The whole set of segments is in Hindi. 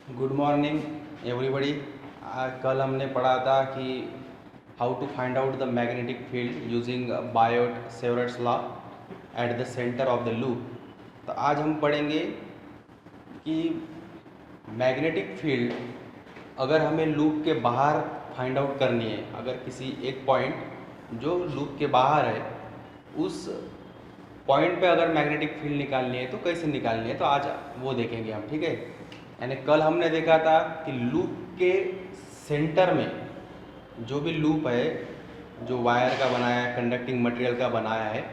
Good morning everybody. कल हमने पढ़ा था कि how to find out the magnetic field using Biot Savart's law at the centre of the loop. तो आज हम पढ़ेंगे कि मैग्नेटिक फील्ड अगर हमें लूप के बाहर फाइंड आउट करनी है, अगर किसी एक पॉइंट जो लूप के बाहर है उस पॉइंट पे अगर मैग्नेटिक फील्ड निकालनी है तो कैसे निकालनी है, तो आज वो देखेंगे हम। ठीक है, यानी कल हमने देखा था कि लूप के सेंटर में जो भी लूप है, जो वायर का बनाया है, कंडक्टिंग मटेरियल का बनाया है,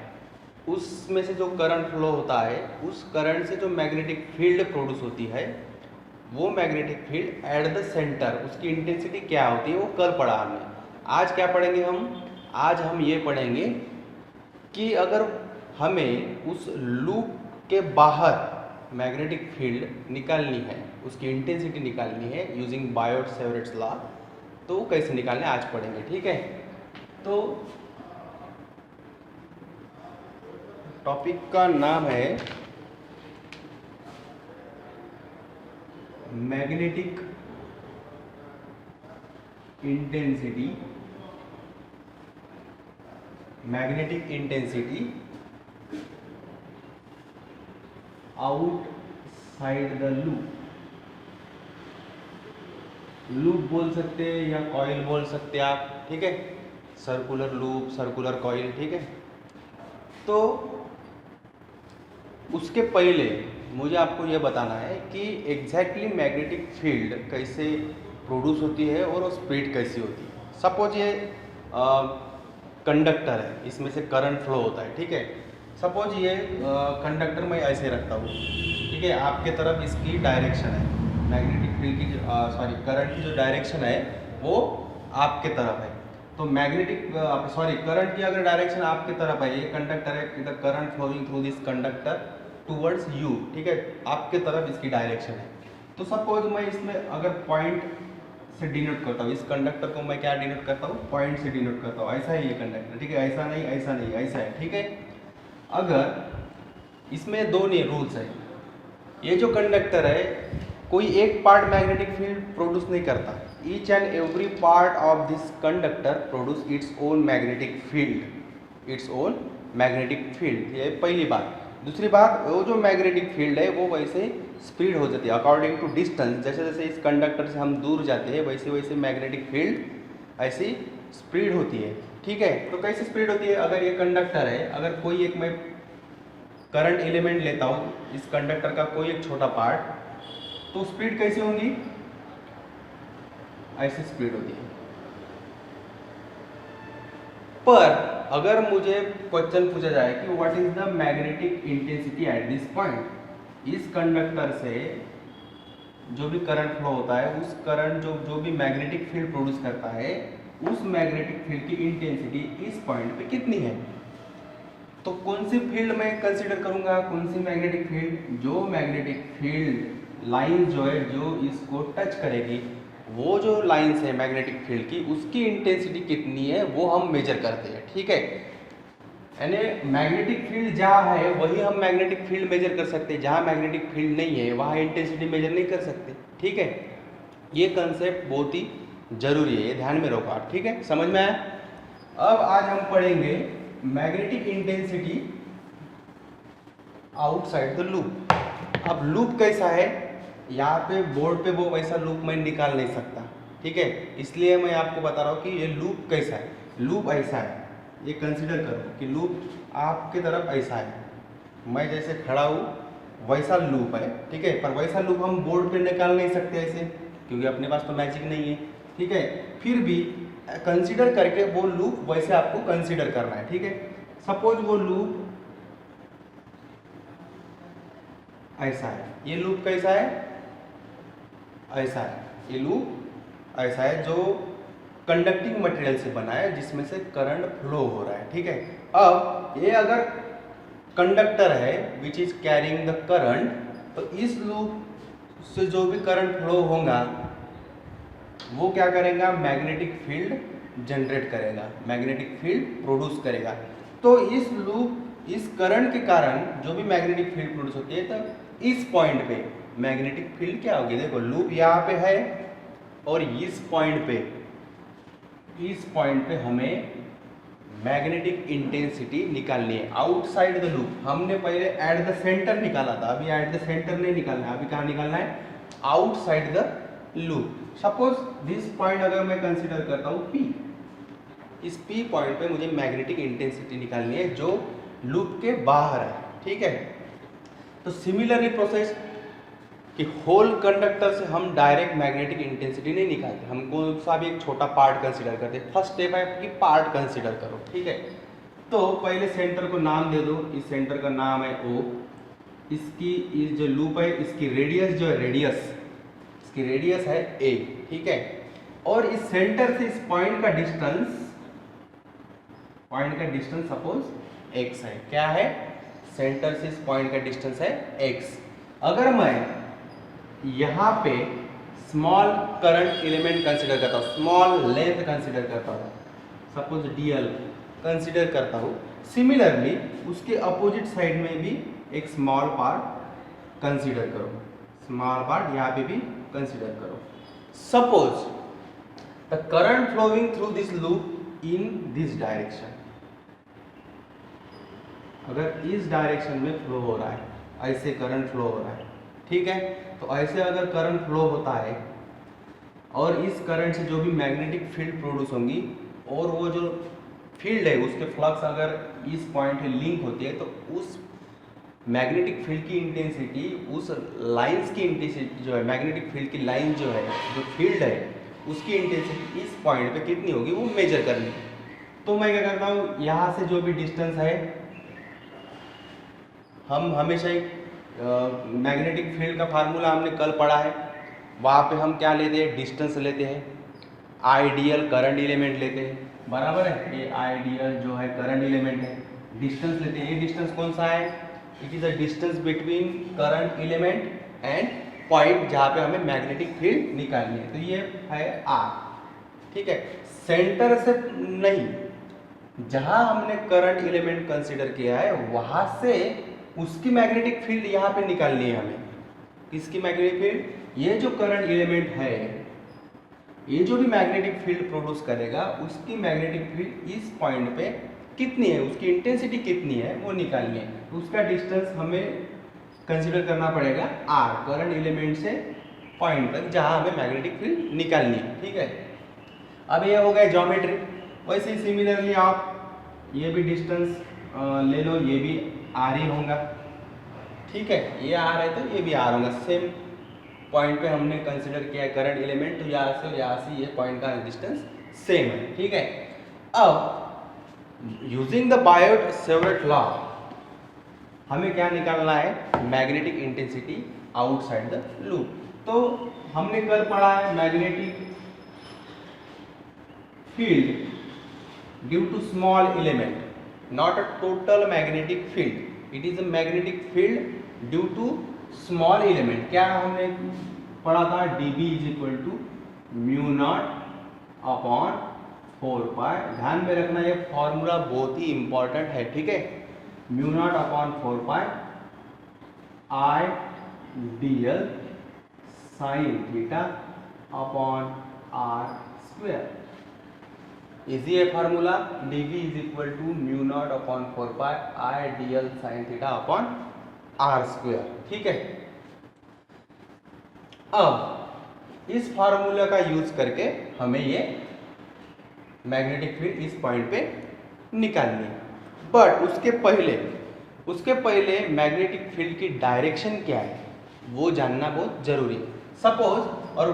उसमें से जो करंट फ्लो होता है, उस करंट से जो मैग्नेटिक फील्ड प्रोड्यूस होती है, वो magnetic field at the centre उसकी इंटेंसिटी क्या होती है, वो कल पढ़ा हमने। आज क्या पढ़ेंगे हम? आज हम ये पढ़ेंगे कि अगर हमें उस लूप के बाहर मैग्नेटिक फील्ड निकालनी है, उसकी इंटेंसिटी निकालनी है यूजिंग बायोट सेवरट्स लॉ, तो कैसे निकालने आज पढ़ेंगे। ठीक है, तो टॉपिक का नाम है magnetic intensity. Magnetic intensity outside the loop. Loop बोल सकते हैं या कॉइल बोल सकते हैं आप। ठीक है, सर्कुलर लूप, सर्कुलर कॉइल। ठीक है, तो उसके पहले मुझे आपको यह बताना है कि एग्जैक्टली मैग्नेटिक फील्ड कैसे प्रोड्यूस होती है और वो स्प्लिट कैसी होती है। सपोज ये कंडक्टर है, इसमें से करंट फ्लो होता है। ठीक है, सपोज ये कंडक्टर मैं ऐसे रखता हूँ। ठीक है, आपके तरफ इसकी डायरेक्शन है, मैग्नेटिक फील्ड की करंट की जो डायरेक्शन है वो आपके तरफ है। तो मैग्नेटिक करंट की अगर डायरेक्शन आपके तरफ है, ये कंडक्टर है, the current flowing through this conductor towards you. ठीक है, आपके तरफ इसकी डायरेक्शन है। तो सपोज मैं इसमें अगर पॉइंट से डिनोट करता हूँ, इस कंडक्टर को मैं क्या डिनोट करता हूँ? पॉइंट से डिनोट करता हूँ। ऐसा है ये कंडक्टर। ठीक है, ऐसा नहीं, ऐसा नहीं, ऐसा है। ठीक है, अगर इसमें दो नहीं रूल्स है, ये जो कंडक्टर है कोई एक पार्ट मैग्नेटिक फील्ड प्रोड्यूस नहीं करता। Each and every part of this conductor produce its own magnetic field, its own magnetic field. ये पहली बात। दूसरी बात, वो जो मैग्नेटिक फील्ड है वो वैसे स्प्रेड हो जाती है अकॉर्डिंग टू डिस्टेंस। जैसे जैसे इस कंडक्टर से हम दूर जाते हैं वैसे वैसे मैग्नेटिक फील्ड ऐसी स्प्रेड होती है। ठीक है, तो कैसे स्प्रेड होती है? अगर ये कंडक्टर है, अगर कोई एक मैं करंट एलिमेंट लेता हूँ, इस कंडक्टर का कोई एक छोटा पार्ट, तो स्पीड कैसी होंगी? ऐसी स्पीड होती है। पर अगर मुझे क्वेश्चन पूछा जाए कि what is the magnetic intensity at this point, इस कंडक्टर से जो भी करंट फ्लो होता है, उस करंट जो भी मैग्नेटिक फील्ड प्रोड्यूस करता है, उस मैग्नेटिक फील्ड की इंटेंसिटी इस पॉइंट पे कितनी है? तो कौन सी फील्ड मैं कंसीडर करूंगा? कौन सी मैग्नेटिक फील्ड? जो मैग्नेटिक फील्ड लाइन जो है, जो इसको टच करेगी, वो जो लाइंस है मैग्नेटिक फील्ड की, उसकी इंटेंसिटी कितनी है वो हम मेजर करते हैं। ठीक है, यानी मैग्नेटिक फील्ड जहाँ है वही हम मैग्नेटिक फील्ड मेजर कर सकते हैं, जहाँ मैग्नेटिक फील्ड नहीं है वहाँ इंटेंसिटी मेजर नहीं कर सकते। ठीक है, ये कंसेप्ट बहुत ही जरूरी है, ये ध्यान में रखो आप। ठीक है, समझ में आया? अब आज हम पढ़ेंगे magnetic intensity outside the loop. अब लूप कैसा है, यहाँ पे बोर्ड पे वो वैसा लूप मैं निकाल नहीं सकता। ठीक है, इसलिए मैं आपको बता रहा हूँ कि ये लूप कैसा है। लूप ऐसा है, ये कंसिडर करो कि लूप आपके तरफ ऐसा है, मैं जैसे खड़ा हूँ वैसा लूप है। ठीक है, पर वैसा लूप हम बोर्ड पे निकाल नहीं सकते ऐसे, क्योंकि अपने पास तो मैजिक नहीं है। ठीक है, फिर भी कंसिडर करके वो लूप वैसे आपको कंसिडर करना है। ठीक है, सपोज वो लूप ऐसा है, ये लूप कैसा है? ऐसा है, ये लूप ऐसा है जो कंडक्टिंग मटेरियल से बना है, जिसमें से करंट फ्लो हो रहा है। ठीक है, अब ये अगर कंडक्टर है which is carrying the current, तो इस लूप से जो भी करंट फ्लो होगा वो क्या करेगा? मैग्नेटिक फील्ड जनरेट करेगा, मैग्नेटिक फील्ड प्रोड्यूस करेगा। तो इस लूप, इस करंट के कारण जो भी मैग्नेटिक फील्ड प्रोड्यूस होती है, तो इस पॉइंट पे मैग्नेटिक फील्ड क्या होगी, देखो लूप यहाँ पे है और इस पॉइंट पे हमें मैग्नेटिक इंटेंसिटी निकालनी है आउटसाइड द लूप। हमने पहले एट द सेंटर निकाला था, अभी एट द सेंटर नहीं निकालना है, अभी कहाँ निकालना है, outside the loop. Suppose this point अगर मैं कंसीडर करता हूँ P, इस P पॉइंट पे मुझे मैग्नेटिक इंटेंसिटी निकालनी है जो लूप के बाहर है, ठीक है। तो सिमिलरली प्रोसेस कि होल कंडक्टर से हम डायरेक्ट मैग्नेटिक इंटेंसिटी नहीं निकालते, हम कौन सा भी एक छोटा पार्ट कंसीडर करते हैं। फर्स्ट स्टेप है कि पार्ट कंसीडर करो, ठीक है। तो पहले सेंटर को नाम दे दो, इस सेंटर का नाम है O, इसकी इस जो लूप है इसकी रेडियस जो है इसकी रेडियस है A, ठीक है। और इस सेंटर से इस पॉइंट का डिस्टेंस सपोज x है, क्या है, सेंटर से इस पॉइंट का डिस्टेंस है x। अगर मैं यहाँ पे स्मॉल करंट एलिमेंट कंसीडर करता हूँ, स्मॉल लेंथ कंसीडर करता हूँ, सपोज dl कंसीडर करता हूँ, सिमिलरली उसके अपोजिट साइड में भी एक स्मॉल पार्ट कंसीडर करो, स्मॉल पार्ट यहाँ पे भी कंसीडर करो। Suppose the current flowing through this loop in this direction, अगर इस डायरेक्शन में फ्लो हो रहा है, ऐसे करंट फ्लो हो रहा है, ठीक है। तो ऐसे अगर करंट फ्लो होता है और इस करंट से जो भी मैग्नेटिक फील्ड प्रोड्यूस होंगी और वो जो फील्ड है उसके फ्लक्स अगर इस पॉइंट से लिंक होती है, तो उस मैग्नेटिक फील्ड की इंटेंसिटी, उस लाइंस की इंटेंसिटी जो है, मैग्नेटिक फील्ड की लाइन जो है, जो फील्ड है उसकी इंटेंसिटी इस पॉइंट पे कितनी होगी वो मेजर करनी है। तो मैं क्या करता हूँ, यहाँ से जो भी डिस्टेंस है, हम हमेशा एक मैग्नेटिक फील्ड का फार्मूला हमने कल पढ़ा है, वहाँ पे हम क्या लेते हैं, डिस्टेंस लेते हैं, आइडियल करंट एलिमेंट लेते हैं, बराबर है। ये आइडियल जो है करंट एलिमेंट है, डिस्टेंस लेते हैं। ये डिस्टेंस कौन सा है, it is a distance between current element and point जहाँ पे हमें मैग्नेटिक फील्ड निकालनी है, तो ये है R, ठीक है। सेंटर से नहीं, जहाँ हमने करंट एलिमेंट कंसीडर किया है वहाँ से उसकी मैग्नेटिक फील्ड यहाँ पे निकालनी है हमें। किसकी मैग्नेटिक फील्ड, ये जो करंट एलिमेंट है, ये जो भी मैग्नेटिक फील्ड प्रोड्यूस करेगा उसकी मैग्नेटिक फील्ड इस पॉइंट पे कितनी है, उसकी इंटेंसिटी कितनी है वो निकालनी है। तो उसका डिस्टेंस हमें कंसीडर करना पड़ेगा R, करंट एलिमेंट से पॉइंट तक जहाँ हमें मैग्नेटिक फील्ड निकालनी है, ठीक है। अब ये हो गया ज्योमेट्री। वैसे ही सिमिलरली आप ये भी डिस्टेंस ले लो, ये भी R ही होगा, ठीक है। ये R है तो ये भी R होगा, सेम पॉइंट पे हमने कंसीडर किया है करंट एलिमेंट, तो यहाँ से और यहाँ से ये पॉइंट का डिस्टेंस सेम है, ठीक है। अब यूजिंग द बायोट-सेवर्ट लॉ हमें क्या निकालना है, magnetic intensity outside the loop. तो हमने कल पढ़ा है magnetic field due to small element, not a total magnetic field, it is a magnetic field due to small element। क्या हमने पढ़ा था, dB is equal to mu naught upon 4 पाई। ध्यान में रखना ये फॉर्मूला बहुत ही इंपॉर्टेंट है, ठीक है। Mu naught upon 4 pi I dl sine theta upon r square. Easy है formula, dV is equal to mu naught upon 4 pi I dl sine theta upon r square, ठीक है। अब इस फार्मूला का यूज करके हमें ये मैग्नेटिक फील्ड इस पॉइंट पे निकालनी है। बट उसके पहले मैग्नेटिक फील्ड की डायरेक्शन क्या है वो जानना बहुत जरूरी है। सपोज, और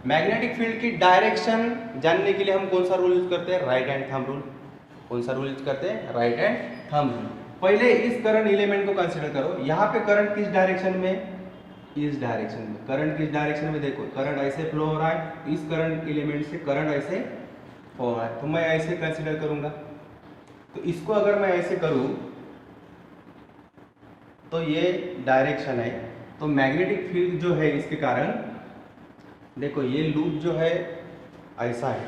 मैग्नेटिक फील्ड की डायरेक्शन जानने के लिए हम कौन सा रूल यूज करते हैं, राइट हैंड थंब रूल। कौन सा रूल यूज करते हैं, राइट हैंड थंब रूल। पहले इस करंट एलिमेंट को कंसीडर करो, यहाँ पे करंट किस डायरेक्शन में, इस डायरेक्शन में। करंट किस डायरेक्शन में, देखो करंट ऐसे फ्लो हो रहा है, इस करंट एलिमेंट से करंट ऐसे हो रहा है, तो मैं ऐसे कंसीडर करूंगा। तो इसको अगर मैं ऐसे करूं तो ये डायरेक्शन है, तो मैग्नेटिक फील्ड जो है इसके कारण, देखो ये लूप जो है ऐसा है,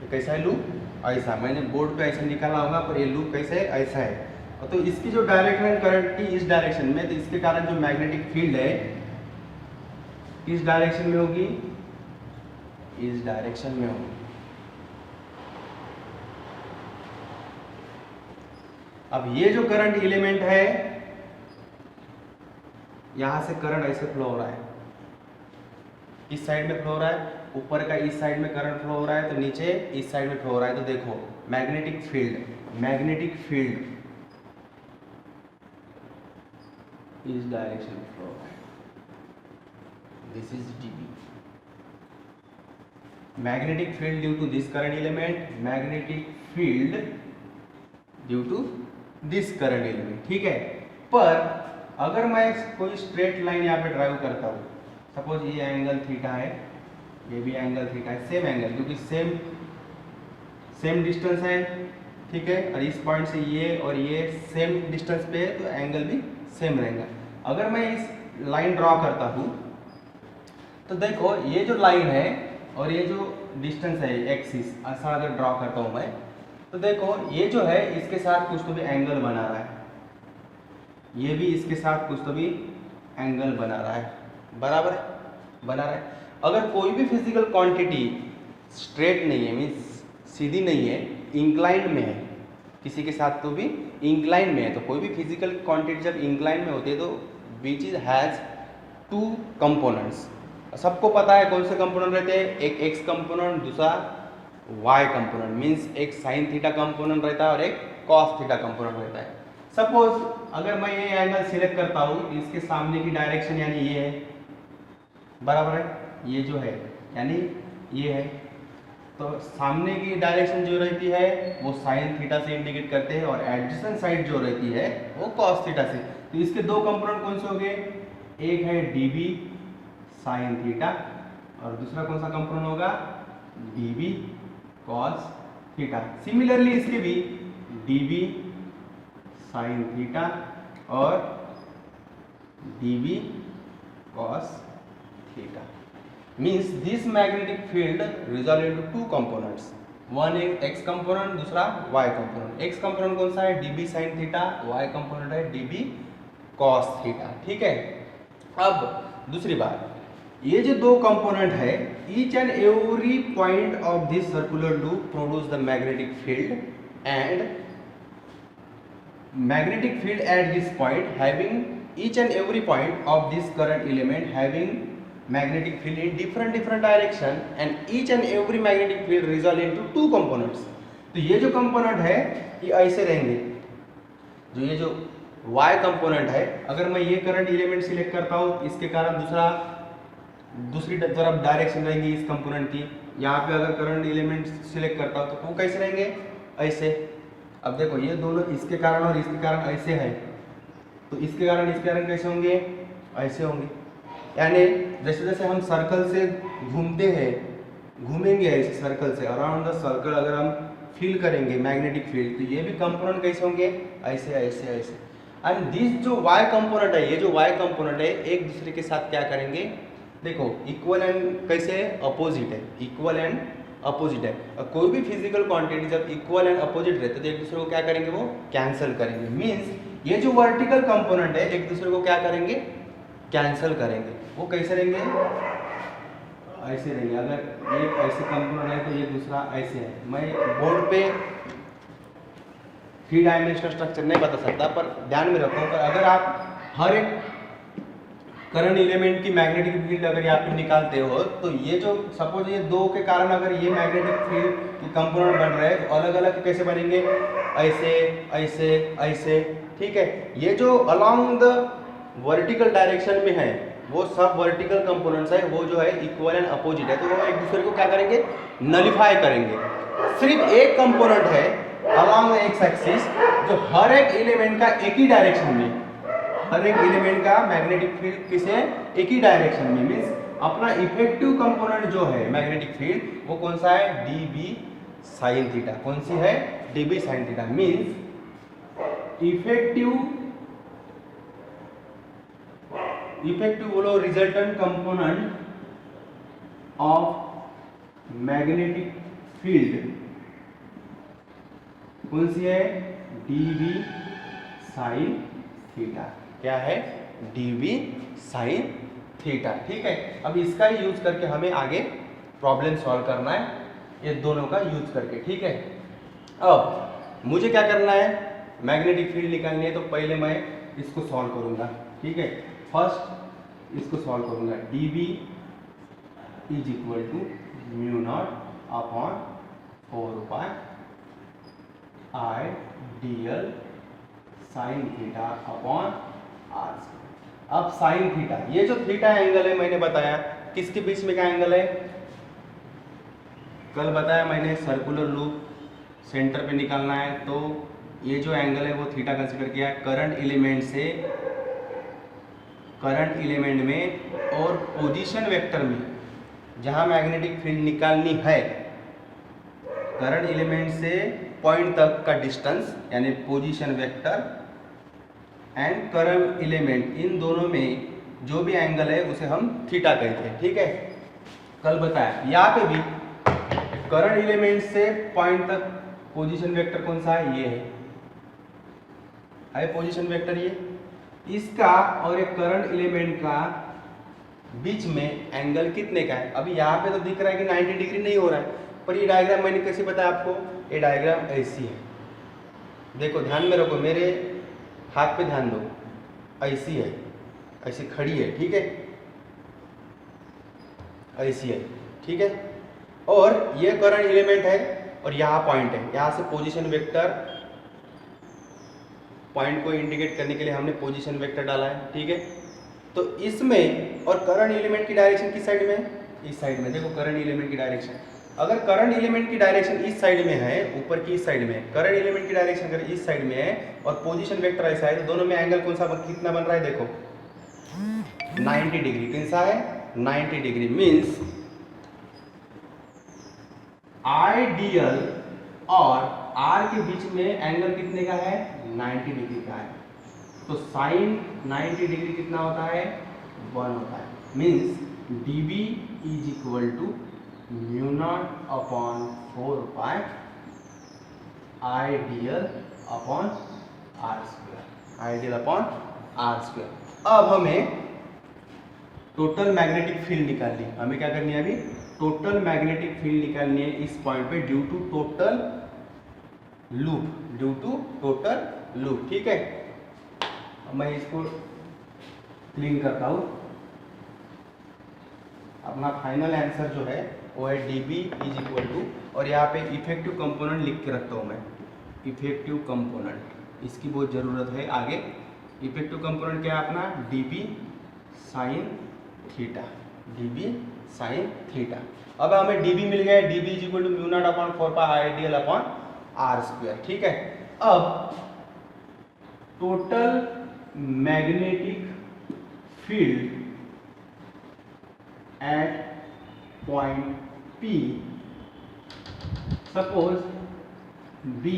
ये कैसा है लूप, ऐसा। मैंने बोर्ड पे ऐसे निकाला होगा, पर ये लूप कैसे है, ऐसा है। तो इसकी जो डायरेक्शन करंट की इस डायरेक्शन में, तो इसके कारण जो मैग्नेटिक फील्ड है किस डायरेक्शन में होगी, इस डायरेक्शन में होगी। अब ये जो करंट एलिमेंट है, यहां से करंट ऐसे फ्लो हो रहा है, इस साइड में फ्लो हो रहा है, ऊपर का इस साइड में करंट फ्लो हो रहा है, तो नीचे इस साइड में फ्लो हो रहा है। तो देखो मैग्नेटिक फील्ड इस डायरेक्शन में फ्लो हो रहा है, this is dB। Magnetic field due to this current element, magnetic field due to this current element, ठीक है। पर अगर मैं कोई स्ट्रेट लाइन यहाँ पे ड्राइव करता हूँ, सपोज ये एंगल थीटा है, ये भी एंगल थीटा है, सेम एंगल, क्योंकि सेम डिस्टेंस है, ठीक है, और इस पॉइंट से ये और ये सेम डिस्टेंस पे है, तो एंगल भी सेम रहेगा। अगर मैं इस लाइन ड्रॉ करता हूँ, तो देखो ये जो लाइन है और ये जो डिस्टेंस है एक्सिस, ऐसा अगर ड्रॉ करता हूँ मैं, तो देखो ये जो है इसके साथ कुछ तो भी एंगल बना रहा है, ये भी इसके साथ कुछ तो भी एंगल बना रहा है, बराबर है, बना रहा है। अगर कोई भी फिजिकल क्वांटिटी स्ट्रेट नहीं है, मीन्स सीधी नहीं है, इंक्लाइन में है, किसी के साथ तो भी इंक्लाइन में है, तो कोई भी फिजिकल क्वांटिटी जब इंक्लाइन में होती है तो which is has two components. सबको पता है कौन से कंपोनेंट रहते हैं, एक एक्स कंपोनेंट, दूसरा वाई कंपोनेंट, मीन्स एक साइन थीटा कंपोनेंट रहता है और एक कॉस थीटा कंपोनेंट रहता है। सपोज अगर मैं ये एंगल सिलेक्ट करता हूँ, इसके सामने की डायरेक्शन यानी ये है, बराबर है, ये जो है यानी ये है, तो सामने की डायरेक्शन जो रहती है वो साइन थीटा से इंडिकेट करते हैं और एडजेसेंट साइड जो रहती है वो कॉस थीटा से। तो इसके दो कंपोनेंट कौन से हो गए, एक है dB साइन थीटा और दूसरा कौन सा कंपोनेंट होगा, dB कॉस थीटा। सिमिलरली इसके भी dB साइन थीटा और dB cos theta means this magnetic field resolve into two components, one is x component, दूसरा y component। x component कौन सा है, dB sin theta, y component है dB cos theta, ठीक है। अब दूसरी बात, ये जो दो कंपोनेंट है, each and every point of this circular loop produce the magnetic field and magnetic field at this point having each and every point of this current element having magnetic field in different direction and each and every magnetic field resolve into two components। तो ये जो कंपोनेंट है ये ऐसे रहेंगे, जो ये जो y कंपोनेंट है, अगर मैं ये करंट एलिमेंट सिलेक्ट करता हूँ, इसके कारण दूसरी तरफ डायरेक्शन रहेंगी इस कंपोनेंट की। यहाँ पे अगर करंट एलिमेंट सिलेक्ट करता हूँ तो वो कैसे रहेंगे, ऐसे। अब देखो ये दोनों इसके कारण और इसके कारण ऐसे है, तो इसके कारण कैसे होंगे, ऐसे होंगे। यानी जैसे जैसे हम सर्कल से घूमते हैं, घूमेंगे ऐसे सर्कल से अराउंड द सर्कल, अगर हम फील करेंगे मैग्नेटिक फील्ड, तो ये भी कंपोनेंट कैसे होंगे, ऐसे ऐसे ऐसे। एंड दिस जो y कंपोनेंट है, ये जो y कंपोनेंट है एक दूसरे के साथ क्या करेंगे, देखो इक्वल एंड कैसे अपोजिट है, इक्वल एंड अपोजिट है। और कोई भी फिजिकल क्वांटिटी जब इक्वल एंड अपोजिट रहते तो एक दूसरे को क्या करेंगे, वो कैंसिल करेंगे। मीन्स ये जो वर्टिकल कंपोनेंट है एक दूसरे को क्या करेंगे, कैंसिल करेंगे। वो कैसे रहेंगे, ऐसे रहेंगे। अगर एक ऐसे कंपोनेंट है तो ये दूसरा ऐसे है। मैं बोर्ड पे 3 डायमेंशनल स्ट्रक्चर नहीं बता सकता, पर ध्यान में रखो। पर अगर आप हर एक करंट एलिमेंट की मैग्नेटिक फील्ड अगर यहाँ पे निकालते हो, तो ये जो सपोज ये दो के कारण अगर ये मैग्नेटिक फील्ड के कंपोनेंट बन रहे हैं तो अलग अलग कैसे बनेंगे, ऐसे ऐसे ऐसे, ठीक है। ये जो अलोंग द वर्टिकल डायरेक्शन में है वो सब वर्टिकल कंपोनेंट्स है, वो जो है इक्वल एंड अपोजिट है, तो वो एक दूसरे को क्या करेंगे, नलिफाई करेंगे। सिर्फ एक कंपोनेंट है अलोंग द एक्स एक्सिस जो हर एक एलिमेंट का एक ही डायरेक्शन में, हर एक एलिमेंट का मैग्नेटिक फील्ड किसे, एक ही डायरेक्शन में। मीन्स अपना इफेक्टिव कंपोनेंट जो है मैग्नेटिक फील्ड वो कौन सा है, dB साइन थीटा। कौन सी है, dB sine theta. Means effective बोलो resultant component of magnetic field कौन सी है, dB साइन थीटा। क्या है, dB साइन थीटा। ठीक है, अब इसका ही यूज करके हमें आगे प्रॉब्लम सॉल्व करना है, ये दोनों का यूज करके। ठीक है, अब मुझे क्या करना है, मैग्नेटिक फील्ड निकालनी है, तो पहले मैं इसको सॉल्व करूंगा। ठीक है, फर्स्ट इसको सॉल्व करूंगा। D B is equal to mu naught upon 4 pi I D L sine theta upon R square. अब साइन थीटा, ये जो थीटा एंगल है मैंने बताया किसके बीच में का एंगल है, कल बताया मैंने सर्कुलर लूप सेंटर पे निकालना है, तो ये जो एंगल है वो थीटा कंसीडर किया है। करंट एलिमेंट से करंट एलिमेंट में और पोजीशन वेक्टर में जहां मैग्नेटिक फील्ड निकालनी है, करंट एलिमेंट से पॉइंट तक का डिस्टेंस यानी position vector and current element, इन दोनों में जो भी एंगल है उसे हम थीटा कहते हैं। ठीक है, कल बताया। यहाँ पे भी करंट एलिमेंट से पॉइंट तक पोजीशन वेक्टर कौन सा है, ये है पोजीशन वेक्टर। ये इसका और एक करंट एलिमेंट का बीच में एंगल कितने का है। अभी यहाँ पे तो दिख रहा है कि 90 डिग्री नहीं हो रहा है, पर ये डायग्राम मैंने कैसे बताया आपको, ये डायग्राम ऐसी है, देखो ध्यान में रखो, मेरे हाथ पे ध्यान दो, ऐसी है, ऐसी खड़ी है। ठीक है, ऐसी है। ठीक है, और ये करंट एलिमेंट है और यहाँ पॉइंट है, यहाँ से पोजीशन वेक्टर, पॉइंट को इंडिकेट करने के लिए हमने पोजीशन वेक्टर डाला है। ठीक है, तो इसमें और करंट एलिमेंट की डायरेक्शन किस साइड में है, इस साइड में। देखो करंट एलिमेंट की डायरेक्शन, अगर करंट एलिमेंट की डायरेक्शन इस साइड में है, ऊपर की इस साइड में, करंट एलिमेंट की डायरेक्शन अगर इस साइड में है और पोजीशन वेक्टर ऐसा है, तो दोनों में एंगल कौन सा कितना बन रहा है, देखो 90 डिग्री। कौन सा है, 90 डिग्री। मीन्स आइडियल और आर के बीच में एंगल कितने का है, 90 डिग्री का है। तो साइन 90 डिग्री कितना होता है, 1 होता है। Means D B is equal to mu naught upon 4 pi I D L upon R square, I D L upon R square. अब हमें टोटल मैग्नेटिक फील्ड निकालनी है। हमें क्या करनी है, अभी टोटल मैग्नेटिक फील्ड निकालनी है इस पॉइंट पे due to total loop, due to total loop. ठीक है, अब मैं इसको क्लीन करता हूँ। अपना फाइनल आंसर जो है वो है D B is equal to, और यहाँ पे इफेक्टिव कंपोनेंट लिख के रखता हूँ मैं, इफेक्टिव कंपोनेंट, इसकी बहुत ज़रूरत है आगे। इफेक्टिव कंपोनेंट क्या है अपना, D B sine theta, D B sine theta. अब हमें डी बी मिल गया है, D B is equal to mu naught upon 4 pi I D L upon R square. ठीक है, अब total magnetic field at point P, suppose B,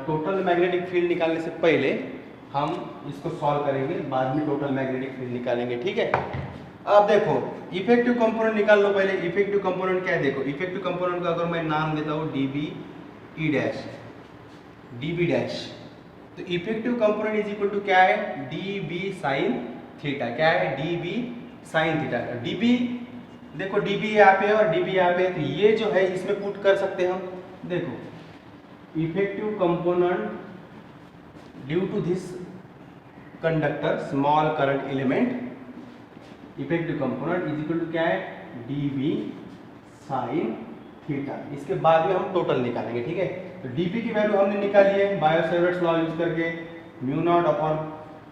total magnetic field निकालने से पहले हम इसको सॉल्व करेंगे, बाद में टोटल मैग्नेटिक फील्ड निकालेंगे। ठीक है, अब देखो इफेक्टिव कंपोनेंट निकाल लो पहले। इफेक्टिव कंपोनेंट क्या है, देखो इफेक्टिव कंपोनेंट का अगर मैं नाम देता हूँ D B E dash, D B dash, तो effective component is equal to क्या है, डी बी साइन थीटा। क्या है, D B sine theta. D B देखो, डी बी यहाँ पे है और डी बी यहाँ पे है, तो ये जो है इसमें पुट कर सकते हैं हम। देखो effective component due to this conductor small current element, effective component is equal to क्या है, डी बी साइन थीटा। इसके बाद में हम टोटल निकालेंगे। ठीक है, तो डी बी की वैल्यू हमने निकाली है बायो-सेवर्ट्स लॉ यूज करके, म्यू नॉट अपॉन,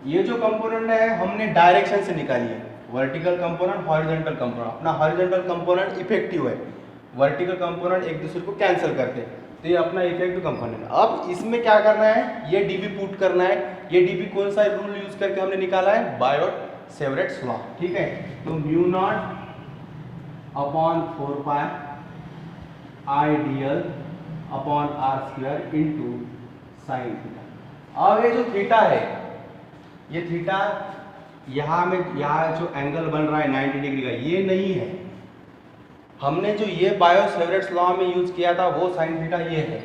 ये जो कंपोनेंट है हमने डायरेक्शन से निकाली है, वर्टिकल कंपोनेंट, हॉरिजॉन्टल कंपोनेंट। अपना हॉरिजॉन्टल कंपोनेंट इफेक्टिव है, वर्टिकल कंपोनेंट एक दूसरे को कैंसिल करते हैं, तो ये अपना इफेक्टिव कंपोनेंट। अब इसमें क्या करना है, ये डीबी पुट करना है। ये डीबी कौन सा रूल यूज करके हमने निकाला है, बायो-सेवर्ट्स लॉ। ठीक है, तो mu naught upon 4 pi I D L upon R square into sine theta. अब ये जो थीटा है, ये थीटा यहाँ में, यहाँ जो एंगल बन रहा है 90 डिग्री का, ये नहीं है। हमने जो ये बायो-सेवर्ट्स लॉ में यूज किया था वो साइन थीटा ये है,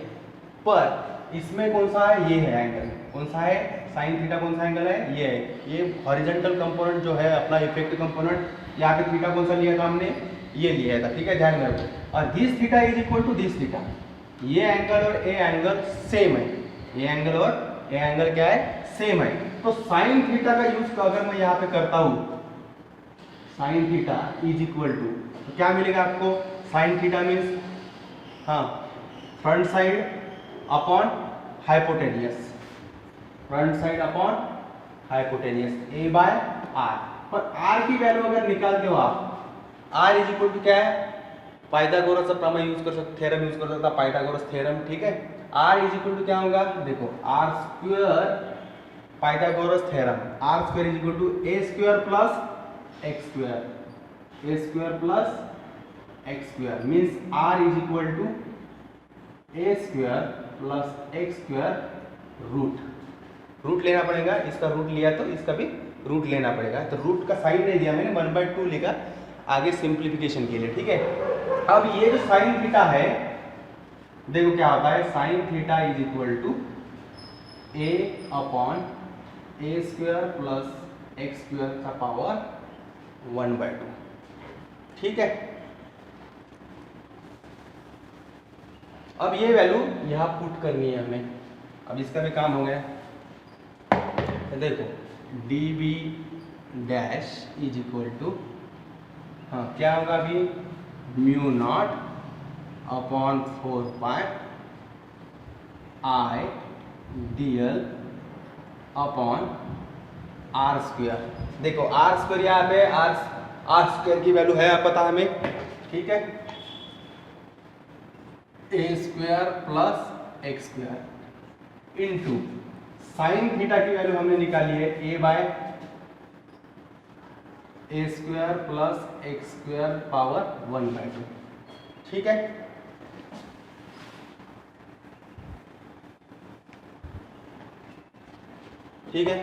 पर इसमें कौन सा है, ये है एंगल, कौन सा है, साइन थीटा कौन सा एंगल है, ये है। ये हॉरिजॉन्टल कंपोनेंट जो है अपना इफेक्ट कंपोनेंट, यहाँ पे थीटा कौन सा लिया था हमने, ये लिया था, ठीक है, ध्यान में रखो। और this theta is equal to this theta, ये एंगल और ए एंगल सेम है, ये एंगल और ए एंगल क्या है, सेम है। तो साइन थीटा का यूज अगर मैं यहाँ पे करता हूँ, sine theta is equal to, तो क्या मिलेगा आपको, साइन थीटा मीन्स हाँ front side upon hypotenuse, front side upon hypotenuse A by R. पर आर की वैल्यू अगर निकालते हो आप, आर इज इक्वल टू क्या है, पाइथागोरस का प्रमेय यूज कर सकते, थ्योरम यूज कर सकता, पाइथागोरस थ्योरम, ठीक है। आर इज इक्वल टू क्या होगा, देखो R square Pythagoras theorem, R square is equal to A square plus X square, A square plus X square means R is equal to A square plus X square root लेना पड़ेगा, इसका रूट लिया तो इसका भी रूट लेना पड़ेगा। तो रूट का साइन नहीं दिया मैंने, 1/2 लिखा आगे सिंप्लीफिकेशन के लिए, ठीक है। अब ये जो साइन थीटा है, देखो क्या होता है, sine theta is equal to A upon A square plus X square का पावर 1/2, ठीक है। अब ये वैल्यू यहाँ पुट करनी है हमें, अब इसका भी काम हो गया। तो देखो D B dash is equal to, हाँ क्या होगा अभी, mu naught upon 4 pi I D L upon R square. देखो आर स्क्वायर यहाँ पे आर स्क्वायर की वैल्यू है आप पता हमें, ठीक है, A square plus X square into sine theta की वैल्यू हमने निकाली है A by A square plus X square power 1/2, ठीक है। ठीक है,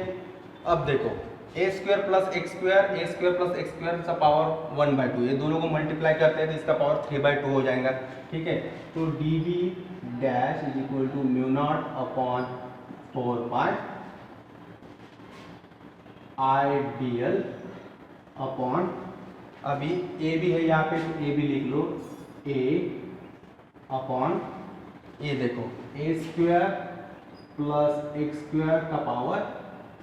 अब देखो A square plus X square, A square plus X square का पावर 1/2, ये दोनों को मल्टीप्लाई करते हैं तो इसका पावर 3/2 हो जाएगा, ठीक है। तो D B dash is equal to mu naught upon 4 pi I D L upon, अभी ए भी है यहाँ पे तो ए भी लिख लो, ए अपॉन ये देखो A square plus X square का पावर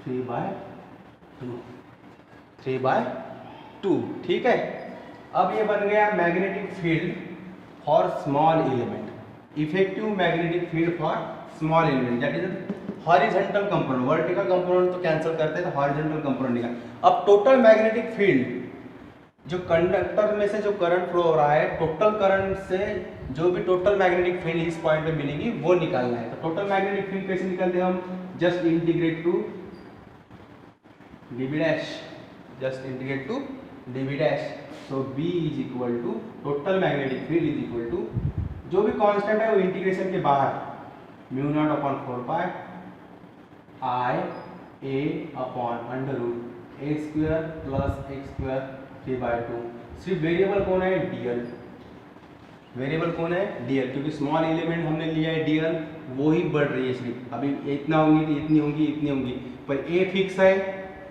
3/2, ठीक है। अब ये बन गया magnetic field for small element, effective magnetic field for small element, that is horizontal component, vertical component तो कैंसिल करते हैं तो हॉरिजॉन्टल कंपोनेंट निकाल। अब टोटल मैग्नेटिक फील्ड, जो कंडक्टर में से जो करंट फ्लो हो रहा है, टोटल करंट से जो भी टोटल मैग्नेटिक फील्ड इस पॉइंट पे मिलेगी वो निकालना है। तो टोटल मैग्नेटिक फील्ड कैसे निकालते हैं हम, just integrate to D B dash, just integrate to D B dash. So B is equal to total magnetic field is equal to जो भी कांस्टेंट है वो इंटीग्रेशन के बाहर, mu naught upon 4 pi I A upon under root A square plus X square 3/2। सिर्फ वेरिएबल कौन है, डीएल, वेरिएबल कौन है, डीएल, क्योंकि स्मॉल एलिमेंट हमने लिया है डीएल, वो ही बढ़ रही है सिर्फ, अभी इतना होंगी तो इतनी होंगी इतनी होंगी, पर ए फिक्स है,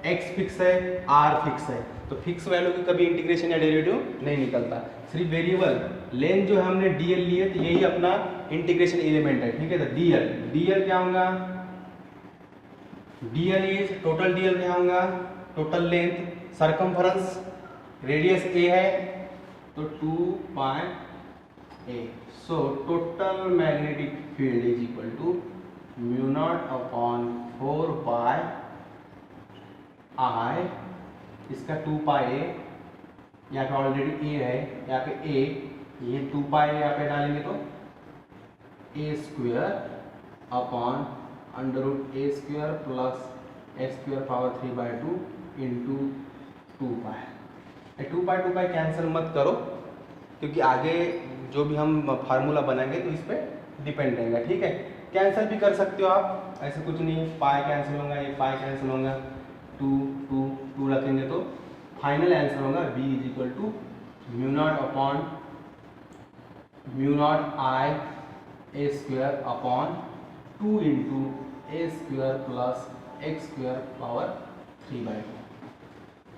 एक्स फिक्स है, आर फिक्स है, तो फिक्स वैल्यू की कभी इंटीग्रेशन या डेरिवेटिव नहीं निकलता। सिर्फ वेरिएबल लेंथ जो है हमने डीएल लिए तो यही अपना इंटीग्रेशन एलिमेंट है, ठीक है। तो डीएल, डीएल क्या होगा, डीएल इज टोटल, डीएल क्या होगा, total length, circumference, radius A है तो 2 pi A. So total magnetic field is equal to mu naught upon 4 pi I, इसका 2 पाई ए, यहाँ पे ऑलरेडी ए है, यहाँ पे ए, ये 2 पाई यहाँ पे डालेंगे तो A square upon under root A square plus X square power 3/2 into 2 pi. 2 pi cancel मत करो, क्योंकि आगे जो भी हम फार्मूला बनाएंगे तो इस पर डिपेंड रहेगा, ठीक है। कैंसिल भी कर सकते हो आप, ऐसे कुछ नहीं है, पाई कैंसिल होगा, ये पाई कैंसिल होगा, 2 रखेंगे तो फाइनल आंसर होगा B is equal to mu naught upon mu naught I A square upon 2 into A square plus X square power 3/2।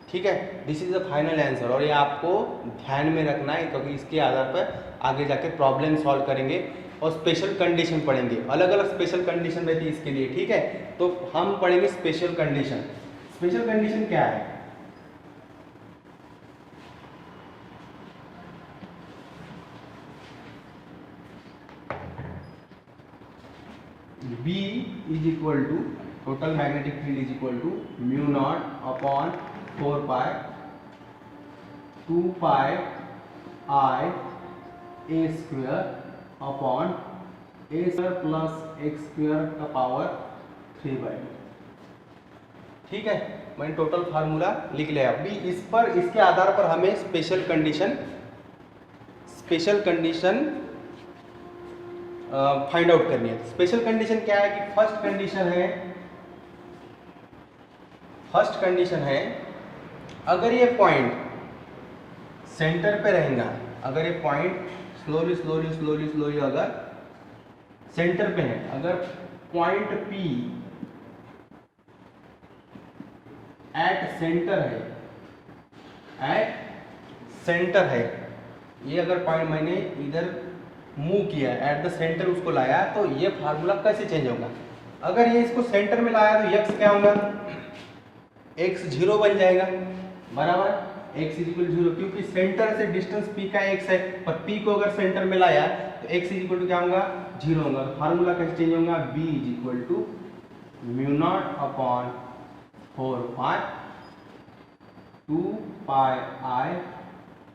ठीक है, this is the final answer. और ये आपको ध्यान में रखना है क्योंकि इसके आधार पर आगे जाके प्रॉब्लम सॉल्व करेंगे और स्पेशल कंडीशन पढ़ेंगे। अलग अलग स्पेशल कंडीशन रहती है इसके लिए। ठीक है, तो हम पढ़ेंगे स्पेशल कंडीशन। स्पेशल कंडीशन क्या है? B is equal to total magnetic field is equal to mu naught upon 4 pi 2 pi I a square upon a square plus X square का पावर 3/2। ठीक है, मैंने टोटल फार्मूला लिख लिया। अभी इस पर इसके आधार पर हमें स्पेशल कंडीशन फाइंड आउट करनी है। स्पेशल कंडीशन क्या है कि फर्स्ट कंडीशन है अगर ये पॉइंट सेंटर पे रहेगा, अगर ये पॉइंट स्लोली अगर सेंटर पे है, अगर पॉइंट P एट सेंटर है, ये अगर पॉइंट मैंने इधर मूव किया एट द सेंटर उसको लाया, तो ये फार्मूला कैसे चेंज होगा? अगर ये इसको सेंटर में लाया तो x क्या होगा? x 0 बन जाएगा, बराबर। x इज इक्वल 0 क्योंकि सेंटर से डिस्टेंस p का x है, पर p को अगर सेंटर में लाया तो x इज इक्वल टू क्या होगा? 0 होगा। तो फार्मूला कैसे चेंज होगा? b is equal to mu naught upon 4 pi 2 pi I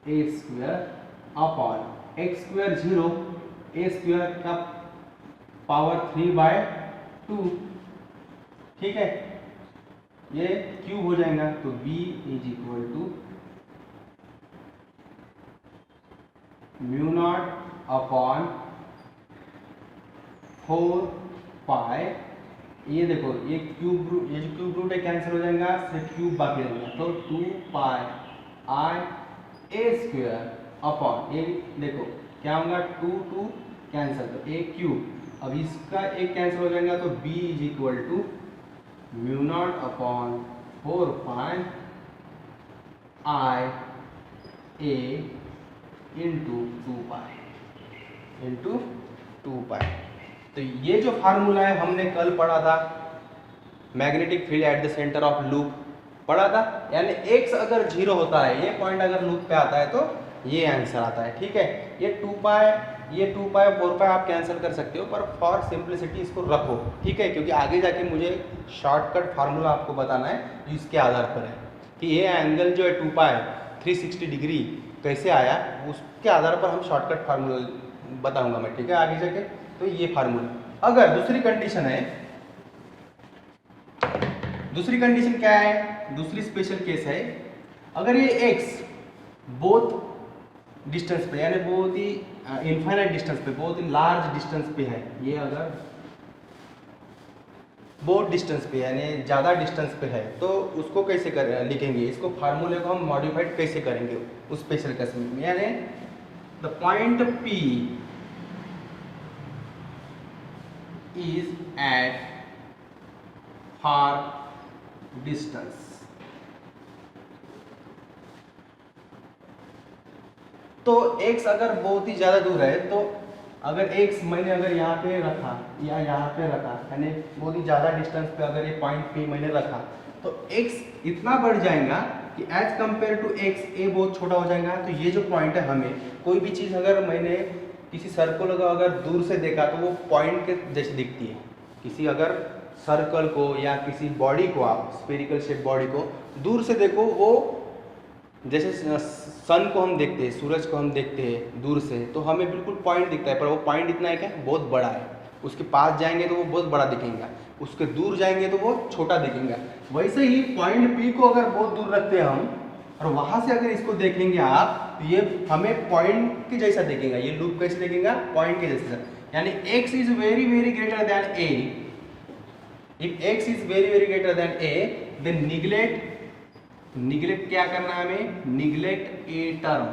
a square upon X square 0 a square का पावर 3/2। ठीक है, ये क्यूब हो जाएगा तो b is equal to mu naught upon 4 pi, ये देखो ये जो क्यूब रूट है कैंसिल हो जाएगा, सिर्फ क्यूब बाकी रहेगा, तो 2 pi I a square upon, ये देखो क्या होगा? 2 कैंसिल, तो a क्यूब। अब इसका एक कैंसिल हो जाएगा तो b is equal to mu naught upon 4 pi I a into 2 pi. तो ये जो फार्मूला है हमने कल पढ़ा था, magnetic field at the centre of loop पढ़ा था, यानी x अगर 0 होता है, ये पॉइंट अगर लूप पे आता है तो ये आंसर आता है। ठीक है, ये 2 पाई 4 पाई आप कैंसिल कर सकते हो, पर फॉर सिंप्लिसिटी इसको रखो। ठीक है, क्योंकि आगे जाके मुझे शॉर्टकट फार्मूला आपको बताना है जो इसके आधार पर है कि ये एंगल जो है 2 पाई 360 डिग्री कैसे आया, उसके आधार पर हम शॉर्टकट फार्मूला बताऊंगा मैं। ठीक है, आगे जाके तो ये फार्मूला। अगर दूसरी कंडीशन क्या है? दूसरी स्पेशल केस है, अगर ये x बोथ डिस्टेंस पे, यानी बहुत ही इनफाइनाइट डिस्टेंस पे, बहुत ही लार्ज डिस्टेंस पे है, ये अगर बहुत डिस्टेंस पे यानी ज़्यादा डिस्टेंस पे है, तो उसको कैसे लिखेंगे? इसको फार्मूले को हम मॉडिफाइड कैसे करेंगे उस स्पेशल केस में? यानी the point P is at far distance, तो x अगर बहुत ही ज़्यादा दूर है, तो अगर x मैंने अगर यहाँ पे रखा या यहाँ पे रखा, यानी बहुत ही ज़्यादा डिस्टेंस पे अगर ये पॉइंट P मैंने रखा, तो x इतना बढ़ जाएगा कि as compare to x a बहुत छोटा हो जाएगा। तो ये जो पॉइंट है, हमें कोई भी चीज़ अगर मैंने किसी सर्कल को अगर दूर से देखा तो वो पॉइंट के जैसे दिखती है। किसी अगर सर्कल को या किसी बॉडी को, आप स्फेरिकल शेप बॉडी को दूर से देखो, वो जैसे सन को हम देखते हैं, सूरज को हम देखते हैं दूर से, तो हमें बिल्कुल पॉइंट दिखता है, पर वो पॉइंट इतना है क्या? बहुत बड़ा है। उसके पास जाएंगे तो वो बहुत बड़ा दिखेगा, उसके दूर जाएंगे तो वो छोटा दिखेगा। वैसे ही पॉइंट P को अगर बहुत दूर रखते हैं हम, और वहाँ से अगर इसको देखेंगे आप, तो ये हमें पॉइंट के जैसा दिखेगा। ये लूप कैसे दिखेगा? पॉइंट के जैसा। यानी x is very very greater than a, if x is very very greater than a, then neglect क्या करना है हमें? Neglect A term.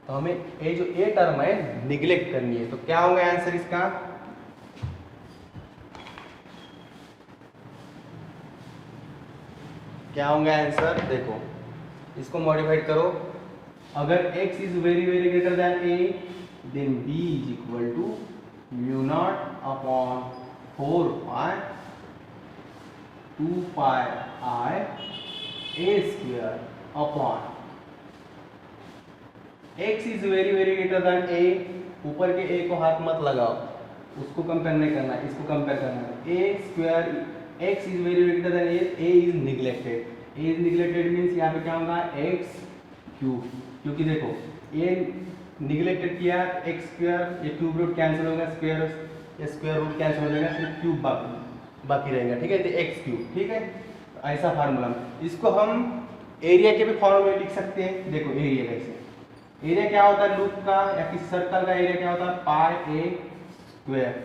तो हमें ये जो ए टर्म है निगलेक्ट करनी है। तो क्या होगा आंसर इसका? क्या होंगे आंसर, देखो इसको मॉडिफाइड करो, अगर x is very very greater than a then b is equal to mu naught upon 4 pi 2 pi i a square upon x is very very greater than a, ऊपर के a को हाथ मत लगाओ, उसको कंपेयर नहीं करना है, इसको कंपेयर करना है। a square x is very very greater than a is neglected, a is neglected means यहाँ पे क्या होगा x क्यूब, क्योंकि देखो a निगलेक्टेड किया x स्क्वायर, ये क्यूब रूट कैंसिल होगा, स्क्वायर रूट कैंसिल हो जाएगा, सिर्फ क्यूब बाकी रहेगा, ठीक है, तो x क्यूब, ठीक है। तो ऐसा फार्मूला, इसको हम एरिया के भी फॉर्मूले लिख सकते हैं। देखो एरिया कैसे, एरिया क्या होता है लूप का या किसी सर्कल का एरिया क्या होता है, pi A square,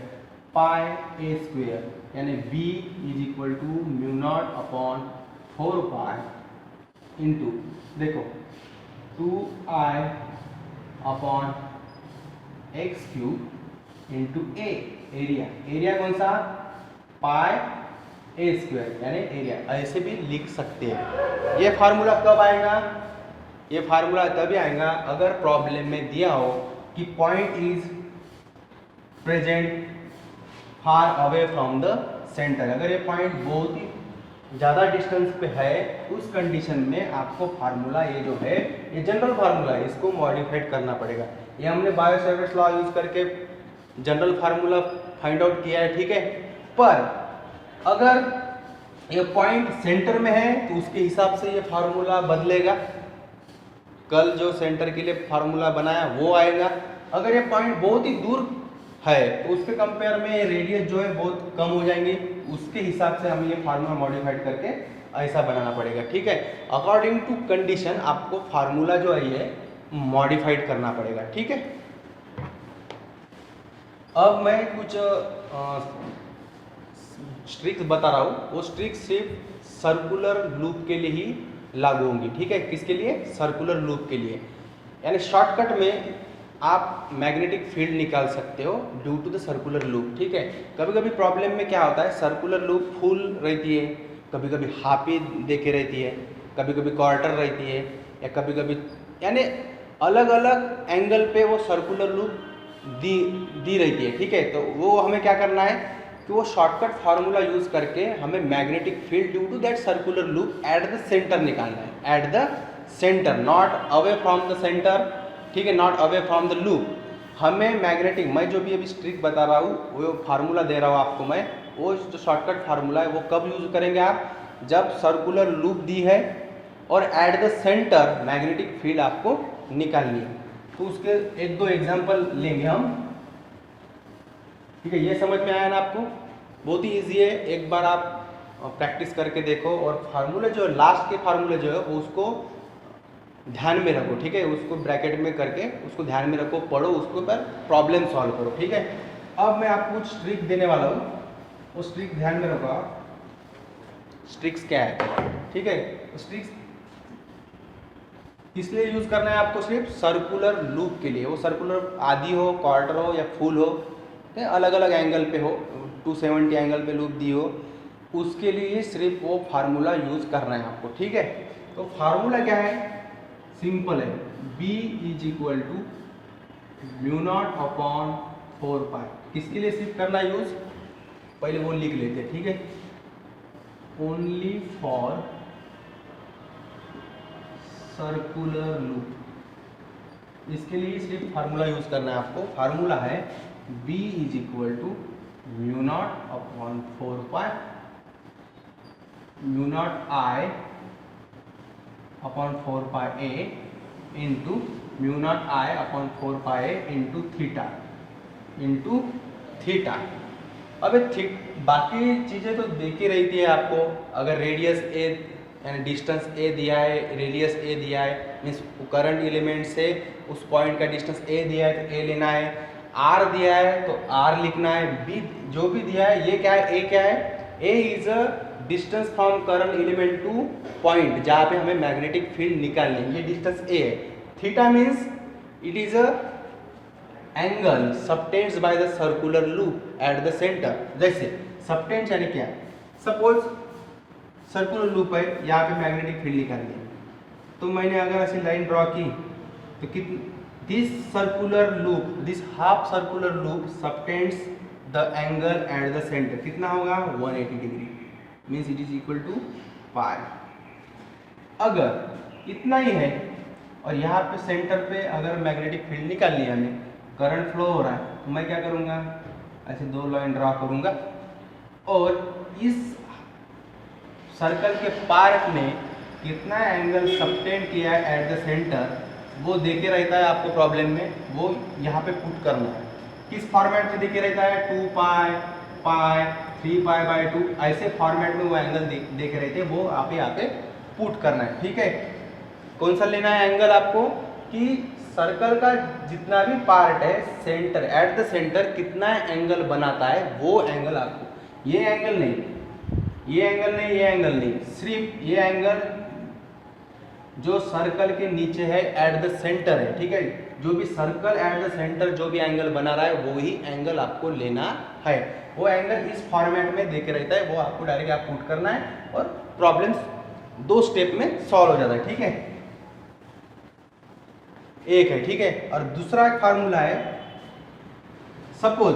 pi A square यानी b is equal to mu naught upon 4 pi into देखो 2i upon X cube into A, area कौन सा, पाई ए स्क्वायर यानी एरिया, ऐसे भी लिख सकते हैं। ये फार्मूला कब आएगा, ये फार्मूला तभी आएगा अगर प्रॉब्लम में दिया हो कि point is present far away from the centre, अगर ये पॉइंट बहुत ही ज़्यादा डिस्टेंस पे है, उस कंडीशन में आपको फार्मूला ये जो है ये जनरल फार्मूला है, इसको मॉडिफाइड करना पड़ेगा। ये हमने बायो-सेवर्ट्स लॉ यूज करके जनरल फार्मूला फाइंड आउट किया है, ठीक है। पर अगर ये पॉइंट सेंटर में है तो उसके हिसाब से ये फार्मूला बदलेगा, कल जो सेंटर के लिए फार्मूला बनाया वो आएगा। अगर ये पॉइंट बहुत ही दूर है तो उसके कंपेयर में रेडियस जो है बहुत कम हो जाएंगे, उसके हिसाब से हमें ये फार्मूला मॉडिफाइड करके ऐसा बनाना पड़ेगा, ठीक है। अकॉर्डिंग टू कंडीशन आपको फार्मूला जो है ये मॉडिफाइड करना पड़ेगा, ठीक है। अब मैं कुछ ट्रिक्स बता रहा हूँ, वो ट्रिक्स सिर्फ सर्कुलर लूप के लिए ही लागू होंगी, ठीक है। किसके लिए, सर्कुलर लूप के लिए, यानी शॉर्टकट में आप मैग्नेटिक फील्ड निकाल सकते हो due to the circular loop, ठीक है। कभी कभी प्रॉब्लम में क्या होता है, सर्कुलर लूप फुल रहती है, कभी कभी हाफ ही देके रहती है, कभी कभी क्वार्टर रहती है, या कभी कभी यानी अलग अलग एंगल पे वो सर्कुलर लूप दी रहती है, ठीक है। तो वो हमें क्या करना है कि वो शॉर्टकट फार्मूला यूज करके हमें magnetic field due to that circular loop at the centre निकालना है, at the centre, not away from the centre, ठीक है, not away from the loop. हमें मैग्नेटिक, मैं जो भी अभी ट्रिक बता रहा हूँ, वो फार्मूला दे रहा हूँ आपको मैं, वो जो शॉर्टकट फार्मूला है वो कब यूज करेंगे आप, जब सर्कुलर लूप दी है और eight the centre magnetic field आपको निकालनी है। तो उसके एक दो एग्जाम्पल लेंगे हम, ठीक है। ये समझ में आया ना आपको, बहुत ही ईजी है, एक बार आप प्रैक्टिस करके देखो, और फार्मूले जो लास्ट के फार्मूले जो है वो उसको ध्यान में रखो, ठीक है, उसको ब्रैकेट में करके उसको ध्यान में रखो, पढ़ो, उसके ऊपर प्रॉब्लम सॉल्व करो, ठीक है। अब मैं आपको कुछ ट्रिक देने वाला हूँ, उस ट्रिक ध्यान में रखो आप, ट्रिक्स क्या है, ठीक है। ट्रिक्स इसलिए यूज करना है आपको सिर्फ सर्कुलर लूप के लिए, वो सर्कुलर आधी हो, क्वार्टर हो या फुल हो, अलग अलग एंगल पे हो, 270 एंगल पे लूप दी हो, उसके लिए सिर्फ वो फार्मूला यूज करना है आपको, ठीक है। तो फार्मूला क्या है, सिंपल है, B is equal to mu naught upon 4 pi. किसके लिए सिर्फ करना यूज, पहले वो लिख लेते हैं, ठीक है, ओनली फॉर सर्कुलर लूप, इसके लिए सिर्फ फार्मूला यूज करना है आपको। फार्मूला है B is equal to mu naught upon 4 pi mu naught I upon 4 pi A into mu naught I upon 4 pi A into theta. अब बाकी चीज़ें तो देखी रहती है आपको, अगर रेडियस A यानी डिस्टेंस A दिया है, रेडियस A दिया है, मीन्स करंट एलिमेंट से उस पॉइंट का डिस्टेंस A दिया है तो A लेना है, R दिया है तो R लिखना है, B जो भी दिया है, ये क्या है, A क्या है, A is a distance from current element two point जहाँ पे हमें मैग्नेटिक फील्ड निकालनी है, ये डिस्टेंस A है। Theta means it is a angle subtends by the circular loop at the centre. जैसे सबटेंड्स यानी क्या, सपोज सर्कुलर लूप है, यहाँ पे मैग्नेटिक फील्ड निकालनी है। तो मैंने अगर ऐसी लाइन ड्रॉ की तो this circular loop, this half circular loop subtends the angle at the centre कितना होगा 180 degree, means it is equal to pi. अगर इतना ही है और यहाँ पे सेंटर पे अगर मैग्नेटिक फील्ड निकाल लिया हमें, करंट फ्लो हो रहा है, तो मैं क्या करूँगा, ऐसे दो लाइन ड्रॉ करूँगा और इस सर्कल के पार्ट में कितना एंगल सबटेंड किया है एट द सेंटर वो देखे रहता है आपको प्रॉब्लम में, वो यहाँ पे पुट करना है। किस फॉर्मेट में देखे रहता है 2 पाई, पाई, 3 पाई बाई 2, ऐसे फॉर्मेट में वो एंगल देखे रहते हैं, वो आप यहाँ पे पुट करना है। ठीक है, कौन सा लेना है एंगल आपको कि सर्कल का जितना भी पार्ट है सेंटर एट द सेंटर कितना एंगल बनाता है वो एंगल आपको, ये एंगल नहीं, ये एंगल नहीं, ये एंगल नहीं, सिर्फ ये एंगल जो सर्कल के नीचे है एट द सेंटर है। ठीक है, जो भी सर्कल एट द सेंटर जो भी एंगल बना रहा है वो ही एंगल आपको लेना है। वो एंगल इस फॉर्मेट में देके रहता है, वो आपको डायरेक्ट आप पुट करना है और प्रॉब्लम्स 2 स्टेप में सॉल्व हो जाता है। ठीक है, एक है। ठीक है, और दूसरा एक फार्मूला है, सपोज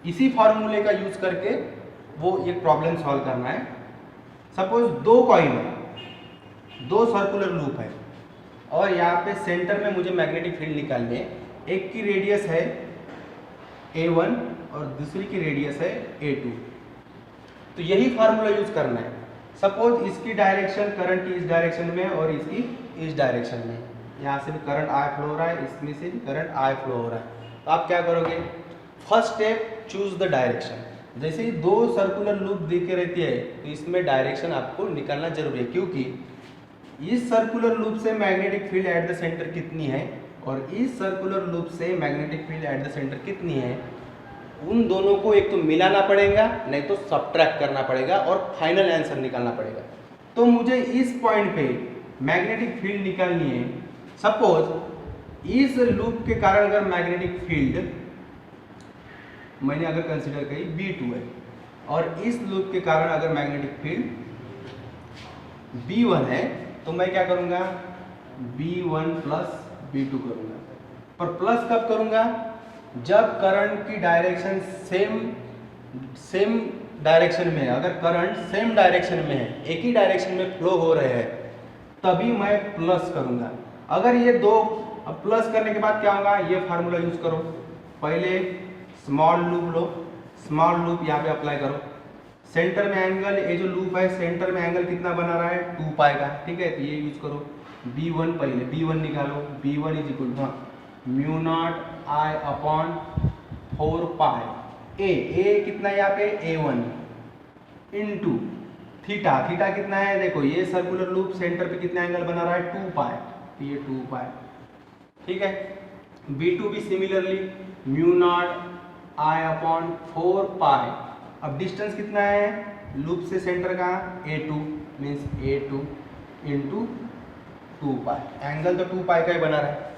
इसी फार्मूले का यूज करके वो एक प्रॉब्लम सॉल्व करना है। सपोज 2 कॉइल है, 2 सर्कुलर लूप है और यहाँ पे सेंटर में मुझे मैग्नेटिक फील्ड निकालनी है। एक की रेडियस है A1 और दूसरी की रेडियस है A2, तो यही फार्मूला यूज करना है। सपोज इसकी डायरेक्शन करंट की इस डायरेक्शन में और इसकी इस डायरेक्शन में, यहाँ से भी करंट I फ्लो हो रहा है, इसमें से भी करंट I फ्लो हो रहा है। तो आप क्या करोगे, first step choose the direction. जैसे ही 2 सर्कुलर लूप देखे रहती है तो इसमें डायरेक्शन आपको निकालना जरूरी है, क्योंकि इस सर्कुलर लूप से magnetic field at the centre कितनी है और इस सर्कुलर लूप से magnetic field at the centre कितनी है, उन दोनों को एक तो मिलाना पड़ेगा, नहीं तो सब्ट्रैक्ट करना पड़ेगा और फाइनल आंसर निकालना पड़ेगा। तो मुझे इस पॉइंट पे मैग्नेटिक फील्ड निकालनी है। सपोज इस लूप के कारण अगर मैग्नेटिक फील्ड मैंने अगर कंसिडर करी B2 है और इस लूप के कारण अगर मैग्नेटिक फील्ड B1 है, तो मैं क्या करूंगा B1 प्लस B2 करूंगा। पर प्लस कब करूंगा, जब करंट की डायरेक्शन सेम डायरेक्शन में है। अगर करंट सेम डायरेक्शन में है, एक ही डायरेक्शन में फ्लो हो रहे हैं, तभी मैं प्लस करूंगा। अगर ये 2, अब प्लस करने के बाद क्या होगा, ये फार्मूला यूज करो, पहले स्मॉल लूप लो, स्मॉल लूप यहाँ पे अप्लाई करो, सेंटर में एंगल, ये जो लूप है सेंटर में एंगल कितना बना रहा है 2 पाई का। ठीक है, तो ये यूज करो। B1 पहले B1 निकालो, B1 is equal to mu naught I upon 4 pi A कितना है यहाँ पे A1 इंटू थीटा, थीटा कितना है, देखो ये सर्कुलर लूप सेंटर पे कितना एंगल बना रहा है 2 पाई, तो ये 2 पाई। ठीक है, B2 भी similarly mu naught I upon 4 पाई। अब डिस्टेंस कितना है लूप से सेंटर का A2, मीन्स A2 इंटू 2 पाई। एंगल तो 2 पाई का ही बना रहा है।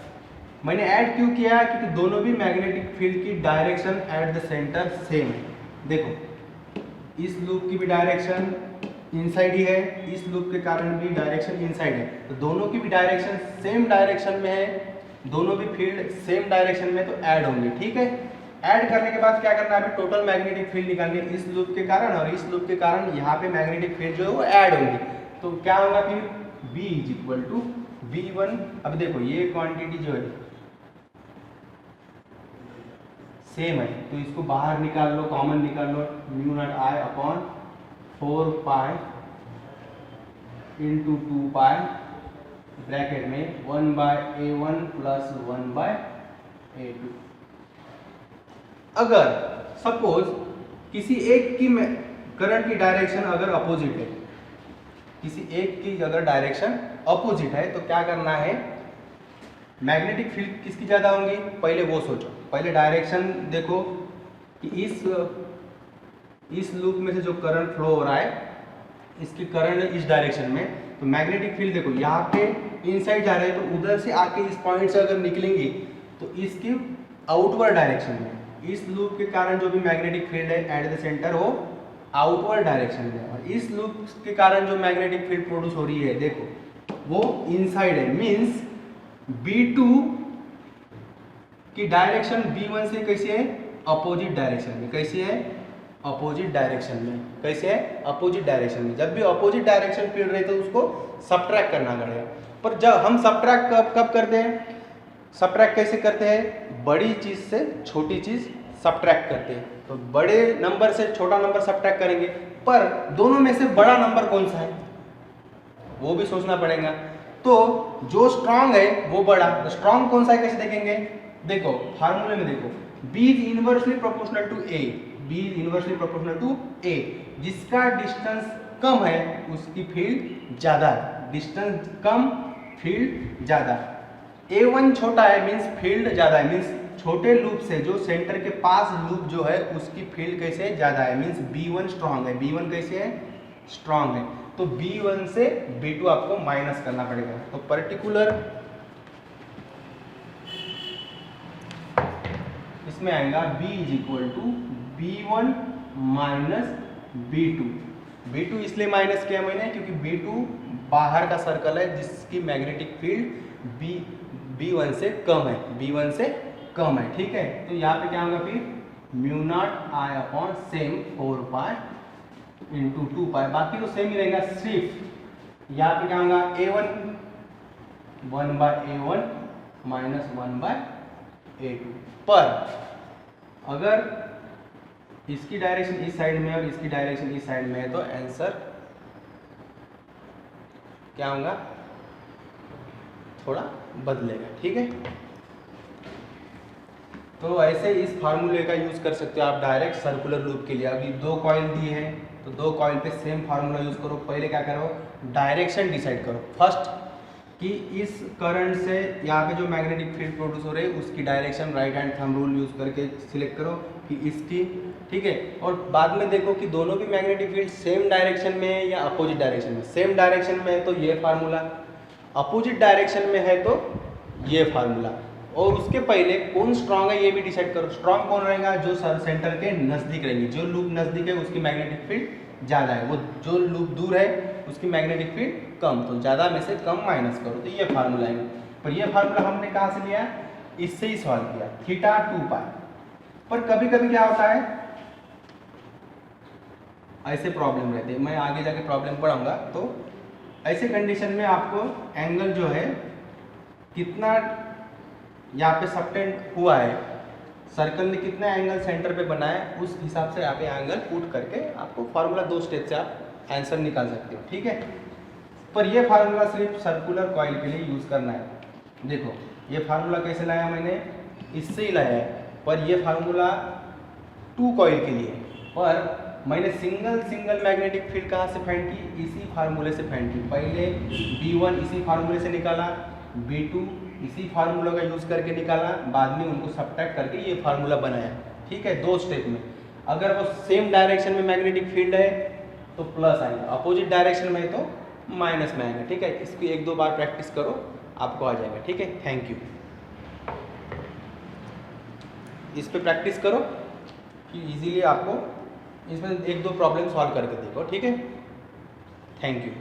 मैंने ऐड क्यों किया, क्योंकि दोनों भी मैग्नेटिक फील्ड की direction at the centre same है। देखो इस लूप की भी डायरेक्शन इनसाइड ही है, इस लूप के कारण भी डायरेक्शन इनसाइड है, तो दोनों की भी डायरेक्शन सेम डायरेक्शन में है, दोनों भी फील्ड सेम डायरेक्शन में, तो ऐड होंगे। ठीक है, ऐड करने के बाद क्या करना है, अभी टोटल मैग्नेटिक फील्ड निकालनी है इस लूप के कारण और इस लूप के कारण, यहाँ पे मैग्नेटिक फील्ड जो है वो ऐड होंगी। तो क्या होगा फिर B is equal to B1। अब देखो ये क्वांटिटी जो है सेम है, तो इसको बाहर निकाल लो, कॉमन निकाल लो, mu naught I upon 4 pi into 2 pi bracket में 1 bye A1 plus 1 bye A2। अगर सपोज किसी एक की करंट की डायरेक्शन अगर अपोजिट है, किसी एक की अगर डायरेक्शन अपोजिट है, तो क्या करना है, मैग्नेटिक फील्ड किसकी ज़्यादा होंगी, पहले वो सोचो। पहले डायरेक्शन देखो कि इस लूप में से जो करंट फ्लो हो रहा है, इसकी करंट इस डायरेक्शन में, तो मैग्नेटिक फील्ड देखो यहाँ पे इनसाइड जा रहे हैं, तो उधर से आके इस पॉइंट से अगर निकलेंगी तो इसकी आउटवर्ड डायरेक्शन में, इस लूप के कारण जो भी मैग्नेटिक फील्ड है एट द सेंटर वो आउटवर्ड डायरेक्शन में, और इस लूप के कारण जो मैग्नेटिक फील्ड प्रोड्यूस हो रही है देखो वो इनसाइड है, मींस B2 की डायरेक्शन B1 से कैसी है, अपोजिट डायरेक्शन में। कैसी है, अपोजिट डायरेक्शन में। कैसे है, अपोजिट डायरेक्शन में। जब भी अपोजिट डायरेक्शन फील्ड रही तो उसको सब्ट्रैक्ट करना पड़ेगा। पर जब हम सब्ट्रैक्ट कब करते हैं, सब्ट्रैक्ट कैसे करते हैं, बड़ी चीज से छोटी चीज सब्ट्रैक्ट करते हैं। तो बड़े नंबर से छोटा नंबर सब्ट्रैक्ट करेंगे, पर दोनों में से बड़ा नंबर कौन सा है वो भी सोचना पड़ेगा। तो जो स्ट्रांग है वो बड़ा, तो स्ट्रांग कौन सा है कैसे देखेंगे, देखो फार्मूले में देखो, B is inversely proportional to A, B is inversely proportional to A। जिसका डिस्टेंस कम है उसकी फील्ड ज्यादा है, डिस्टेंस कम फील्ड ज्यादा। A1 छोटा है मींस फील्ड ज्यादा है, मींस छोटे लूप से जो सेंटर के पास लूप जो है उसकी फील्ड कैसे है, ज्यादा है, मींस B1 स्ट्रांग है। B1 कैसे है, स्ट्रांग है। तो B1 से B2 आपको माइनस करना पड़ेगा। तो पर्टिकुलर इसमें आएगा B is equal to B1 minus B2। B2 इसलिए माइनस किया मैंने क्योंकि B2 बाहर का सर्कल है जिसकी मैग्नेटिक फील्ड B1 से कम है, B1 से कम है। ठीक है, तो यहाँ पे क्या होगा फिर mu naught I upon same 4 pi into 2 पाई, बाकी तो सेम ही रहेगा। सिर्फ यहाँ पे क्या होगा A1 1 bye A1 minus 1 bye A2। पर अगर इसकी डायरेक्शन इस साइड में और इसकी डायरेक्शन इस साइड में है तो आंसर क्या होगा, थोड़ा बदलेगा। ठीक है, तो ऐसे इस फार्मूले का यूज कर सकते हो आप डायरेक्ट सर्कुलर लूप के लिए। अभी 2 कॉइल दी है तो 2 कॉइल पे सेम फार्मूला यूज करो। पहले क्या करो, डायरेक्शन डिसाइड करो फर्स्ट कि इस करंट से यहाँ पे जो मैग्नेटिक फील्ड प्रोड्यूस हो रही है उसकी direction right hand thumb rule use करके सिलेक्ट करो कि इसकी। ठीक है, और बाद में देखो कि दोनों की मैग्नेटिक फील्ड सेम डायरेक्शन में है या अपोजिट डायरेक्शन में। सेम डायरेक्शन में है तो ये फार्मूला, अपोजिट डायरेक्शन में है तो ये फार्मूला। और उसके पहले कौन स्ट्रांग है ये भी डिसाइड करो। स्ट्रांग कौन रहेगा, जो सेंटर के नजदीक रहेंगे। जो लूप नजदीक है उसकी मैग्नेटिक फील्ड ज्यादा है, वो जो लूप दूर है उसकी मैग्नेटिक फील्ड कम। तो ज्यादा में से कम माइनस करो, तो ये फार्मूला है। पर ये फार्मूला हमने कहाँ से लिया, इससे ही सॉल्व किया, थीटा 2 पाई। पर कभी कभी क्या होता है, ऐसे प्रॉब्लम रहते हैं, मैं आगे जाके प्रॉब्लम पढ़ाऊंगा। तो ऐसे कंडीशन में आपको एंगल जो है कितना यहाँ पे सबटेंड हुआ है, सर्कल ने कितना एंगल सेंटर पे बनाया है, उस हिसाब से यहाँ पे एंगल पुट करके आपको फार्मूला 2 स्टेप से आप आंसर निकाल सकते हो। ठीक है, पर ये फार्मूला सिर्फ सर्कुलर कॉइल के लिए यूज करना है। देखो ये फार्मूला कैसे लाया मैंने, इससे ही लाया है, पर ये फार्मूला 2 कॉइल के लिए। पर मैंने सिंगल मैग्नेटिक फील्ड कहाँ से फाइंड की, इसी फार्मूले से फाइंड की। पहले B1 इसी फार्मूले से निकाला, B2 इसी फार्मूला का यूज करके निकाला, बाद में उनको सब्ट्रैक्ट करके ये फार्मूला बनाया। ठीक है, 2 स्टेप में। अगर वो सेम डायरेक्शन में मैग्नेटिक फील्ड है तो प्लस आएगा, अपोजिट डायरेक्शन में है तो माइनस में आएगा। ठीक है, इसकी 1-2 बार प्रैक्टिस करो, आपको आ जाएगा। ठीक है, थैंक यू। इस पे प्रैक्टिस करो कि इजीली आपको इसमें 1-2 प्रॉब्लम सॉल्व करके देखो। ठीक है, थैंक यू।